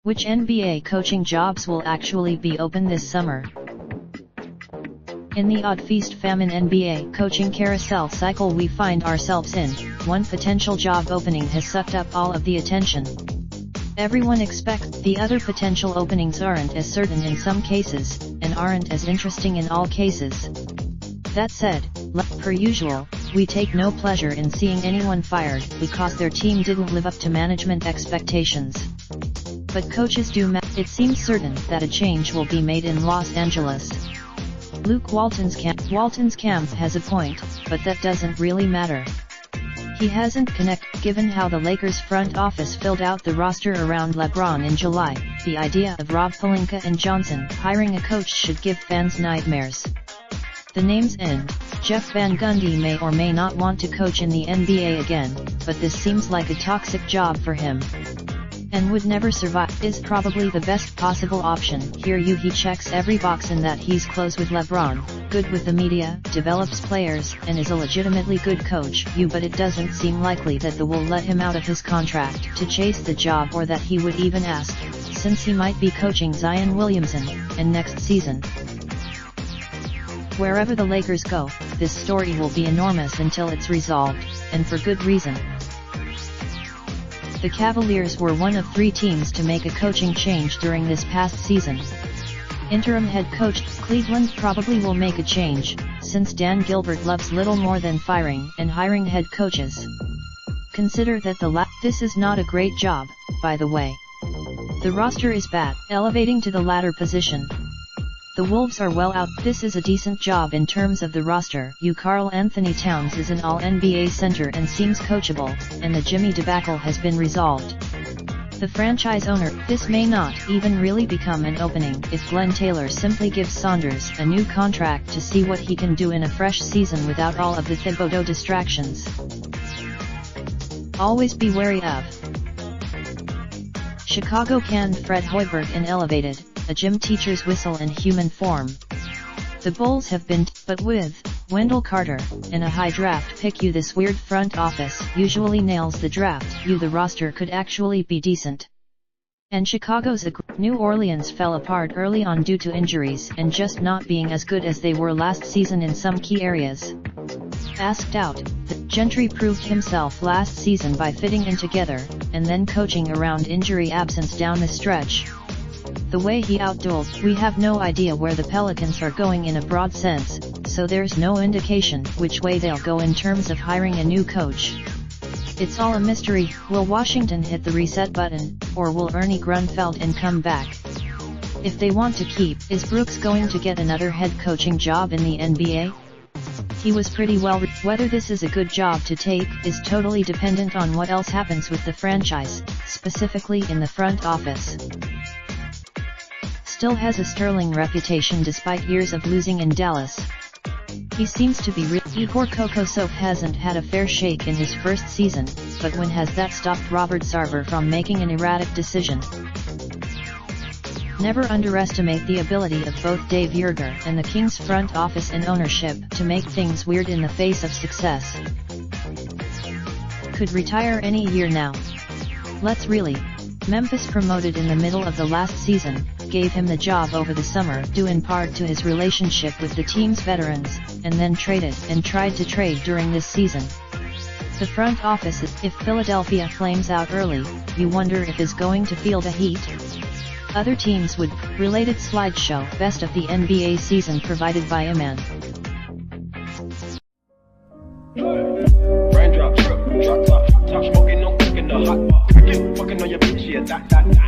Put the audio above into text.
Which NBA coaching jobs will actually be open this summer? In the odd feast-famine NBA coaching carousel cycle we find ourselves in, one potential job opening has sucked up all of the attention. Everyone expects the other potential openings aren't as certain in some cases, and aren't as interesting in all cases. That said, per usual, we take no pleasure in seeing anyone fired because their team didn't live up to management expectations. But coaches do it seems certain that a change will be made in Los Angeles. Luke Walton's camp has a point, but that doesn't really matter. He hasn't given how the Lakers front office filled out the roster around LeBron in July. The idea of Rob Pelinka and Johnson hiring a coach should give fans nightmares. The names end. Jeff Van Gundy may or may not want to coach in the NBA again, but this seems like a toxic job for him. And would never survive, is probably the best possible option. Here he checks every box in that he's close with LeBron, good with the media, develops players, and is a legitimately good coach. But it doesn't seem likely that will let him out of his contract to chase the job, or that he would even ask, since he might be coaching Zion Williamson, and next season. Wherever the Lakers go, this story will be enormous until it's resolved, and for good reason. The Cavaliers were one of 3 teams to make a coaching change during this past season. Interim head coach Cleveland probably will make a change, since Dan Gilbert loves little more than firing and hiring head coaches. Consider that this is not a great job, by the way. The roster is bad, elevating to the latter position. The Wolves are well out. This is a decent job in terms of the roster. Karl Anthony Towns is an all-NBA center and seems coachable, and the Jimmy debacle has been resolved. The franchise owner, this may not even really become an opening if Glenn Taylor simply gives Saunders a new contract to see what he can do in a fresh season without all of the Thibodeau distractions. Always be wary of. Chicago canned Fred Hoiberg and elevated a gym teacher's whistle in human form. The Bulls have been, but with Wendell Carter and a high draft pick, this weird front office usually nails the draft. The roster could actually be decent. And Chicago's New Orleans fell apart early on due to injuries and just not being as good as they were last season in some key areas. Asked out, Gentry proved himself last season by fitting in together, and then coaching around injury absence down the stretch. The way he outdueled, we have no idea where the Pelicans are going in a broad sense, so there's no indication which way they'll go in terms of hiring a new coach. It's all a mystery. Will Washington hit the reset button, or will Ernie Grunfeld and come back? If they want to keep, is Brooks going to get another head coaching job in the NBA? He was pretty well. Whether this is a good job to take is totally dependent on what else happens with the franchise, specifically in the front office. Still has a sterling reputation despite years of losing in Dallas. He seems to be Igor Kokosov hasn't had a fair shake in his first season, but when has that stopped Robert Sarver from making an erratic decision? Never underestimate the ability of both Dave Yerger and the Kings front office and ownership to make things weird in the face of success. Could retire any year now. Let's really. Memphis promoted in the middle of the last season, gave him the job over the summer due in part to his relationship with the team's veterans, and then traded and tried to trade during this season. The front office, if Philadelphia flames out early, you wonder if is going to feel the heat. Other teams would. Related slideshow, best of the NBA season provided by Iman. Raindrop, drip, drop top, top smoking, no cooking the hot bar. Fucking on your bitch, yeah, that.